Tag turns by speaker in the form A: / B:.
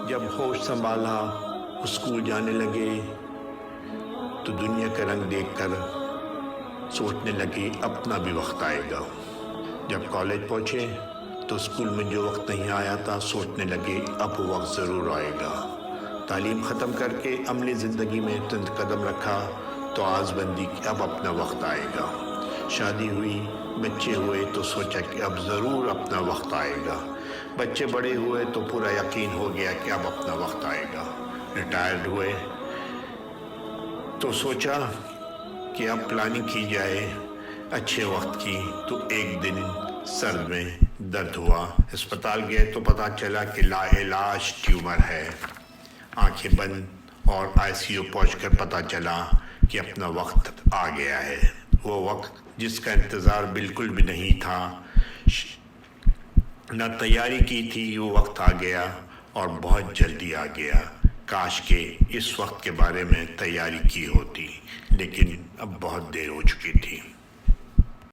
A: جب ہوش سنبھالا اسکول جانے لگے تو دنیا کا رنگ دیکھ کر سوچنے لگے اپنا بھی وقت آئے گا۔ جب کالج پہنچے تو اسکول میں جو وقت نہیں آیا تھا سوچنے لگے اب وقت ضرور آئے گا۔ تعلیم ختم کر کے عملی زندگی میں چند قدم رکھا تو آس بندی کہ اب اپنا وقت آئے گا۔ شادی ہوئی، بچے ہوئے تو سوچا کہ اب ضرور اپنا وقت آئے گا۔ بچے بڑے ہوئے تو پورا یقین ہو گیا کہ اب اپنا وقت آئے گا۔ ریٹائرڈ ہوئے تو سوچا کہ اب پلاننگ کی جائے اچھے وقت کی، تو ایک دن سر میں درد ہوا، اسپتال گئے تو پتہ چلا کہ لا علاج ٹیومر ہے۔ آنکھیں بند اور ICU پہنچ کر پتہ چلا کہ اپنا وقت آ گیا ہے۔ وہ وقت جس کا انتظار بالکل بھی نہیں تھا، نہ تیاری کی تھی، وہ وقت آ گیا اور بہت جلدی آ گیا۔ کاش کہ اس وقت کے بارے میں تیاری کی ہوتی، لیکن اب بہت دیر ہو چکی تھی۔